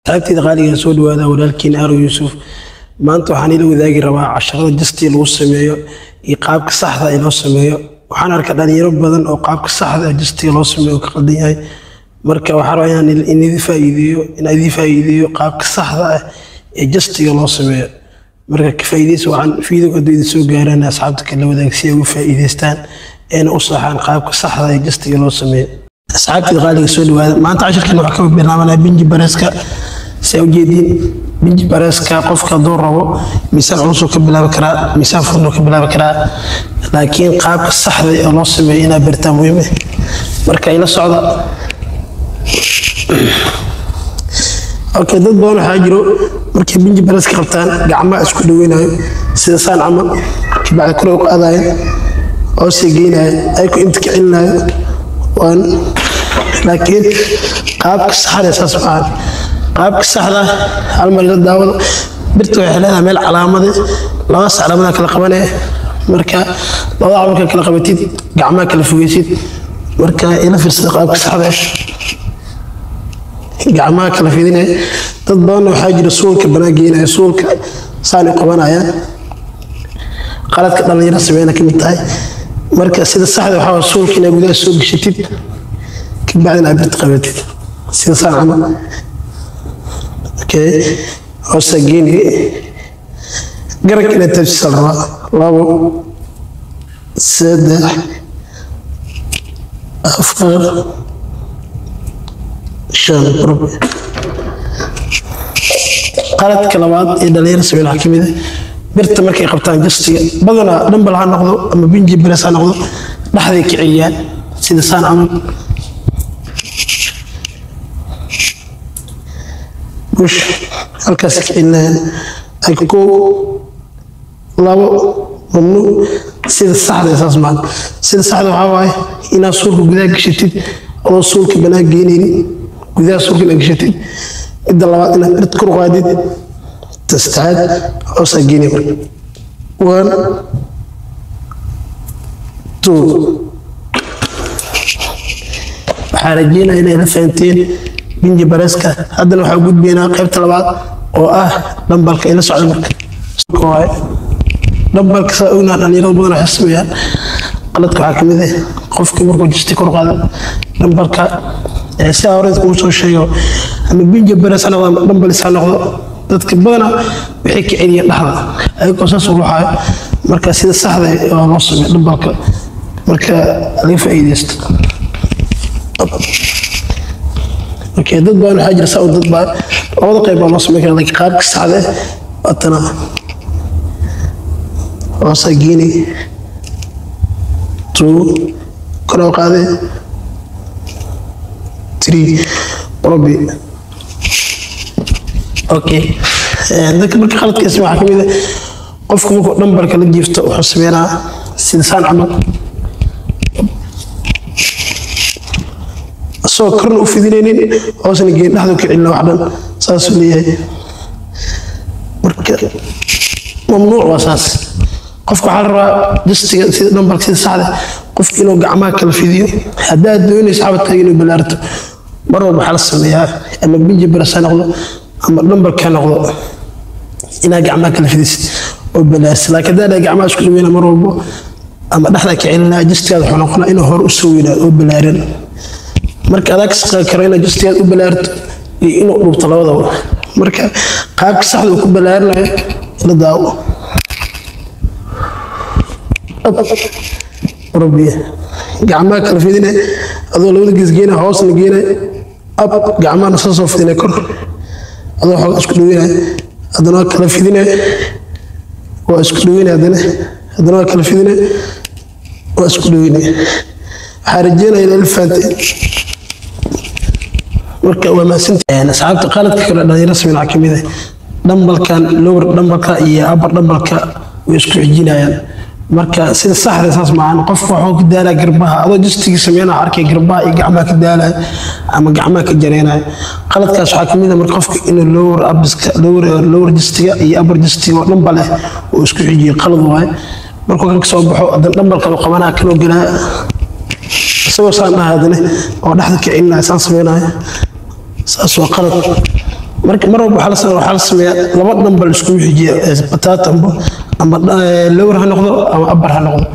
تعبتي غالي سود وهذا ولكن أرو يوسف ما أنتو حني لو ذاقي ربع عشرة جستي لو سميو يقابك صح ذا لو سميو وحنا ركضان يرب بدن أو قابك صح ذا جستي لو سميو كقدي هاي مركا وحرا يعني إن ذي فايديو قابك صح ذا جستي لو سميو مركا كفايدي سو عن فيدو قدو إذا سو قارنا أصحابتك اللي ذاك سيو فايديستان إن أصلح عن قابك صح ذا جستي لو سميو أصحابتي غالي سود وهذا ما أنت عشر كانوا حكوا برنامجنا بنجي برسكا سوجيدين بنجي برسكا قفك دور ربو مثال عنصر كبلا بكرة مثال فرنو كبلا بكرة لكن قاب الصح ذي النص بينا برتا مهمة مركا إلى الصعدة أوكي ضد بون حاجرو مركا بنجي برسكا قبطان قعما أسكو دويناي سيدسان عمل كبعد كروق أذاين أو سيجيناي أيكو إنتك علناي وان لكن قابك الصح ذي أساس معان قابك الصحراء المريض الداود برتو حلالها ميل علامة لا علامة كلا قبنة مركا لا عمرك كلا قبتيد قعما كلا فويسيد مركا إلى في قابك الصحراء قعما كلا في دينه تضبان وحاجة رسولك بناجينا رسولك صانع قبنا يا قالت كذا يرسم بينك كمتاي مركا سيد الصحراء وحاول رسولك إنه يقول السوق شتيت كبعدين عبرت قبتيد سيد صانع عمل اوكي وسجيني قرك الى تفسير لابو سدح افكار شان ربي قالت كلمات إذا لا يرسم الحكيمة برت مركي قبطان جستي بدنا نبلها ناخذ اما بنجي برس ناخذ لحظه كعيان سيده سان عمل وش الكاسك إن أكو لابو ممنوع سيد الصحراء أساس معنا سيد الصحراء وحواي إنا سورك قذاك شتيت أو سورك بناك جينيني قذاك سورك بناك شتيت إذا الله إنا تذكر غادي تستعد أو سجيني مرك 1 2 حارجينا إلى فانتين بنجي برسكا هذا نوع وجود بينا قيبت لبعض أو دمبلك إلى سعود مرك كواي دمبلك سأقولنا أن يرد بدنا حسبيا قلتك حاكم ذي خوفك مركو جستيكور هذا دمبلك سأورد كوسو شيء أما بنجي برس أنا دمبل سنة تتكبرنا بحكي عيني لحظة أي قصص وروحها مركا سيد الصحراء نص دمبلك مركا لي فايدست اوكي ضد بان حاجه ساو ضد بان او قيب نص مكان ذيك قابك السعاده واتنا وسجيني 2 كرو قاده 3 ربي اوكي عندك مرك خلط كاسمع كميده قفكم نمبرك لا جيفته وحسبينا سيدسان عمل سو كرن وفيدينين هوسن جين دحدو كعلنا وحدن ساس ليهي مركا ممنوع واساس قفك على الرا دستي نمبر سي صاحده قفك انو غعما كلا فيديو هدا دوني صاحبتك انو بلارت مرو بحال سميها اما بيجي برسا نقضو اما نمبر كان نقضو انا غعما كلا فيديس او بلاس لكن دا غعما اسكو وينا مرو اما دحدا كعلنا دستي waxaan noqonaa inuu hor u soo weynaa oo balaaran marka adag karayna justiyaad u balaarto inuu dhubto labadaba marka qaabka saxda uu ku balaarnayo la daawo rabbiya gacmaha kala fidina adoo labada geesgeena hoos la geena ab gacmaha soo fidina kor adoo xoog isku dhaweeyay adana kala fidina waa isku dhaweeyay adana kala fidina waa isku dhaweeyay xarajina ila الفانتين marka waa maasantahay asxaabta qaladka kala dhalinyarada rasmi ah kamid ah dambalkan lower dambalka iyo upper dambalka way isku xijinayaan marka sida saxda saas macaan qofku wuxuu ku daalaa garbaha adoo jistiga sameeyana arkay garbaha iyo gacmaha ka daalaa ama gacmaha ka jareenay qaladkaas waxa kamid ah marka qofku inuu lower abiska lower jistiga iyo upper jistiga dambal ah oo isku xijiyo qalad waay markuu kan soo baxo dambalka uu qabanaa kala galaa soo saarnaa hadane oo dhaxda ka cilna san sameeyay saas waa qalad marka mar walba waxa la sameeyaa laba dhanbal isku xijiya bataata ama lowr ha noqdo ama abar ha noqdo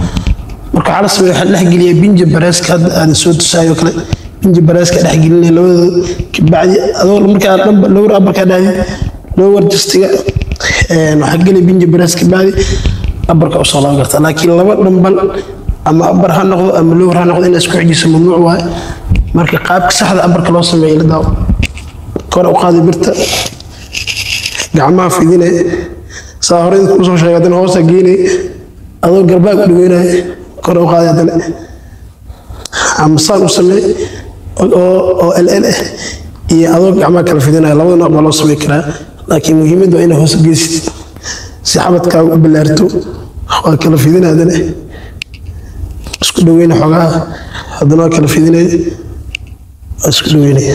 marka waxa la sameeyaa waxa dhex geliya binji bareeska aan soo tusaayo kale binji bareeska dhex gelinay labada bacdi adoo marka dhanba lowr abar ka dhaadi lowr jistiga waxa geliya binji bareeska bacdi abarka u soo laagarta laakiin laba dhanbal ama abar ha noqdo ama lowr ha noqdo in isku xijiso mamnuuc waay marka qaabka saxda abarka loo sameeyo la daawo kor u qaadi birta gacmaha fidinay saa hore ku soo sheegay in hoosta geynay adoo garbaha ku dhaweynay kor u qaadi hadana ama saan u sameey oo LL iyo adoo gacmaha kala fidinay labada nooc loo sameey karaa laakiin muhiimadu waa in hoos geesid si xabadka u bilaarto waa kala fidinay hadana isku dhaweynay xogaa hadana kala fidinay isku dhaweynay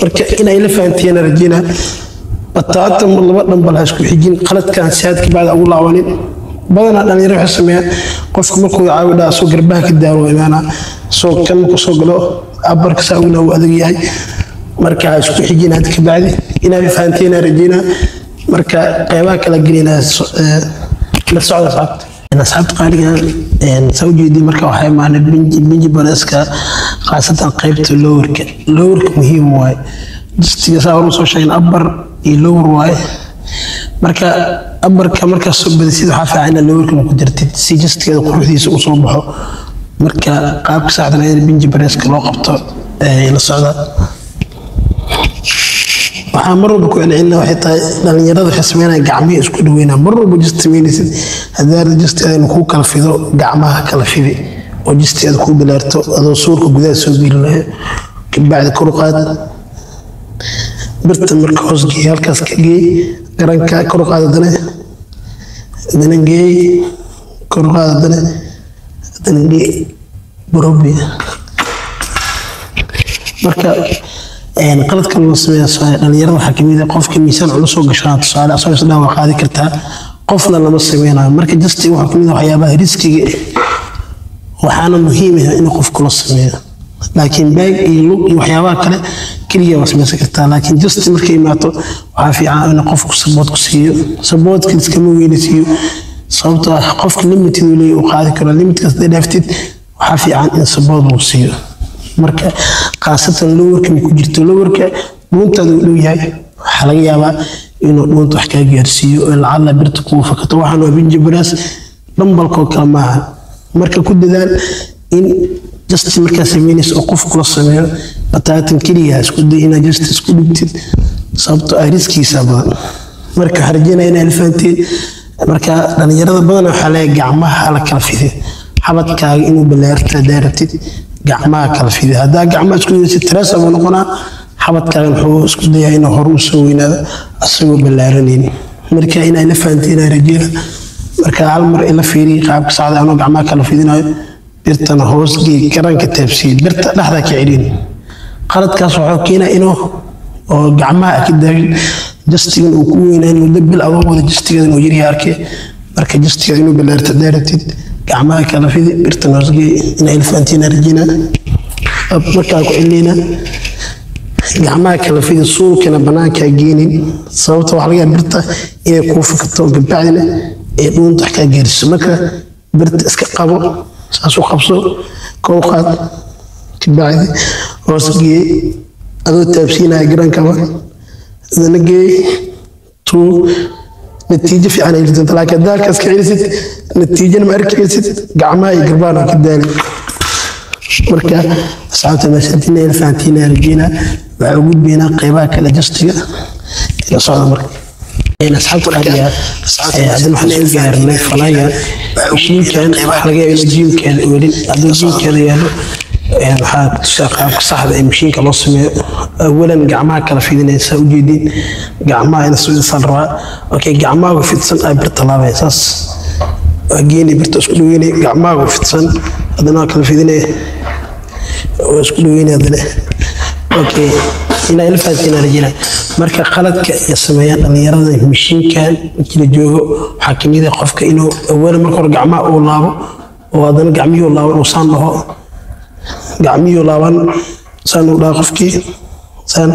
marka inay la fahanteen rajina bataata laba dhanbal ha isku xijin qaladkan saadka baad ugu laawanin badana dhalinyaro waxa sameeyaa qofku markuu caawida soo garbaha ka daawo imaana soo kan ku soo galo abarka saawina uu adag yahay marka ha isku xijin had ka baadi inay fahanteen rajina marka qaybaha kala gelina la socda saabta أنا صعبت قالي سوجي مركا وحي معنا بنجي براسكا خاصة قيبت اللورك مهم واي جست يساور وصوشين أبر يلور واي مركا أبر كمركا صب سيد حافة عنا اللورك مقدرت سي جست كذا قروحي صوبحه مركا قابك ساعدنا بنجي براسكا لو قبطه للصعدة waxaa mar walba ku celcelinaa waxay tahay dhalinyarada waxay sameynayaan gacmihi isku dhaweynaa mar walba jistimeynaysid hadaad jisteeda ku kala fido gacmaha kala fidi oo jisteeda ku bilaarto adoo suurka gudaha soo gelinayo kabacdi kor u qaad birta marka hoos geey halkaas ka geey garanka kor u qaad hadana geey kor u qaad hadana geey borobi marka qalad kan loo sameeyo dhalinyarada waxa kamid ah qofka miisaan culus oo gashaa tusaale asoo isdhaa waa qaadi kartaa qofna lama sameeynayo marka just waxa kamid ah waxyaabaha riskiga waxaana muhiim ah in qofku la sameeyo laakiin baag iyo lug iyo waxyaabaha kale kaliya waa sameeysan kartaa laakiin just markay imaato waxa fiican in qofku support ku siiyo supportka iskama weynisiyo sababtoo ah qofka limited uu leeyahay uu qaadi karo limitkaas dheeftid waxa fiican in support uu siiyo marka qaasatan lowerka ku jirto lowerka dhuuntada uu yahay waxa laga yaabaa inuu dhuunta wax ka gaarsiiyo oo lacala birta ku fakato waxaan waa binji baraas dhanbalkoo kala maaha marka ku dadaal in just markaa sameynayso oo qof kula sameeyo bataatan keliya isku day inaad just isku dhigtid sababtoo ah riskiisa badan marka harjina inay fahanteen marka dhalinyarada badan waxa la gacmaha la kala fiday xabadkaaga inuu bilaarta daaratid gacmaha kala fidi hadaa gacmaha isku yeeshay tiraas ama noqona xabadkaagan wuxuu isku dayaa inuu hor u soo weynaado asagoo ballaaraneen marka inay la fahanteen rajina marka hal mar ila fiiri qaabka saacada anoo gacmaha kala fidinayo birtana hoos geey garanka taabsiin birta dhaxda ka celin qaladkaas wuxuu keenaa inuu oo gacmaha ka daagin justigan uu ku weynaan muddo bil adoo wada justigan uu yiri arkay marka justiga inuu ballaarta daaratid gacmaha kala fidi birtana hoos geey inay la fahanteen rajina markaa ku celina gacmaha kala fidi suulkana banaanka geenin sababtoo waxa laga birta inay ku fakato gabadhina ee dhuunta ka gaarsiiso marka birta iska qabo saasoo qabso koo qaad kabacdi hoos geey adoo taabsiinaya garankaba adana geey tuu natiijo fiican ay jirto laakiin dalkaas ka celisid natiijana ma arkaysid gacmaha iyo garbaha ka daali marka saacada meeshaadina ila fahantina rajina waxa ugu gudbeenaa qaybaha kala justiga ila socda marka asxaabtu dhaliya hadana waxaan u gaarnay falaya shiinkan waxa laga yaabaa jiimkan weli haduu jiimkan yaalo waxa tusaa qaabka saxda ee mashiinka loo sameeyo awalan gacmaha kala fidinaysa u jeedin gacmaha in soo salraa okay gacmaha fidsan ay birta laabaysaas geeni birta isku dhaweynay gacmaha fidsan hadana kala fidinay oo isku dhaweynay hadana okay ina ila fahantina rajina marka qaladka ay sameeyaan dhalinyarada mashiinkan kila joogo waxa kamid ah qofka inuu awalan marka hore gacmaha uu laabo oo hadana gacmihi laabo oo saan dhaho gacmihi laaban saan u dhaa qofkii saan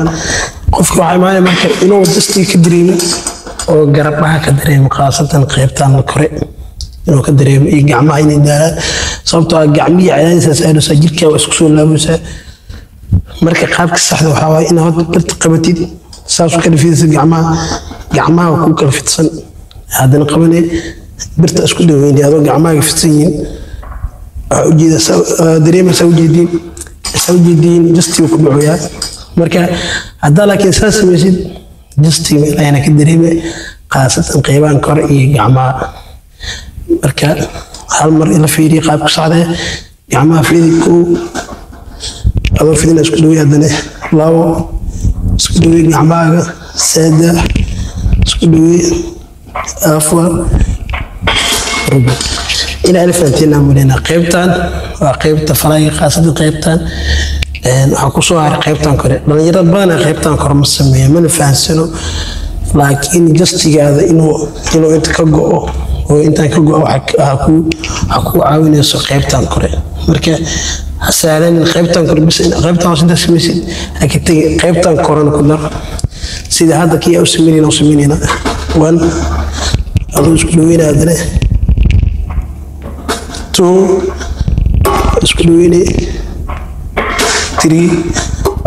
qofka waxa imaanaya marka inuu justiga ka dareemo oo garbaha ka dareemo qaasatan qaybtan kore inuu ka dareemo iyo gacmaha inay daaraan sababtoo ah gacmihi cadaadisaas aadaysa jirka waa isku soo laabaysaa marka qaabka saxda waxa waaye inaad birta qabatid saas u kala fidsan gacmaha ku kala fidsan hadana qabanay birta isku dhaweeyay adoo gacmaha fidsan yihiin ujeeda dareemaysa ujeedin justiga ku dhawayaa marka hadda laakiin saas samaysid justiga ayna ka dareemay qaasatan qaybaan kor iyo gacmaha marka hal mar ila fiiriyo qaabka saxda ah gacmaha fiidku adoo fidina isku dhaweey hadana labo isku dhaweey gacmaha saddex isku dhaweey afar ila alfantina mulina qaybtan waa qaybta faraaga qaasada qaybtan waxa ku soo haray qaybtan kore dhalinyarada badan qaybtan kore ma sameeyo ma fahansano laakiin justigaada inuu inta ka go'o oo inta ka go'o waxa ku caawinayso qaybtan kore marka hasaalan qaybtan kore bis qaybtan hoose sameeyay akitay qaybtan korona ku dar sida hadda kii u sameeyna one adoo isku dhaweynaa two isku dhaweynaa three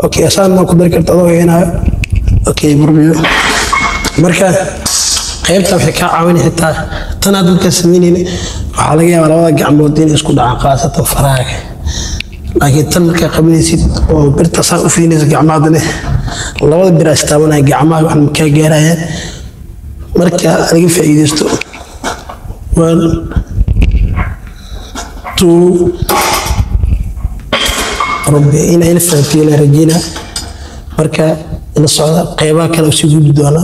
okay asaan ma ku dar kartaa adoo heenaa okay burbiyo marka qaybta waxay ka caawin xitaa tan aad ka sameeyeen waxa laga yaabaa labada gacmood in isku dhacaan qaasatan faraaga laakiin tan marka qabanaysid oo birta saan u fiinaysa gacmahaadana labada bir astaabanay gacmaha wax ma ka gaarayaan marka laga faa'iideysto one two rabbi in ay fahantiin rajina marka ila socda qaybaha kale oo si gudbi doona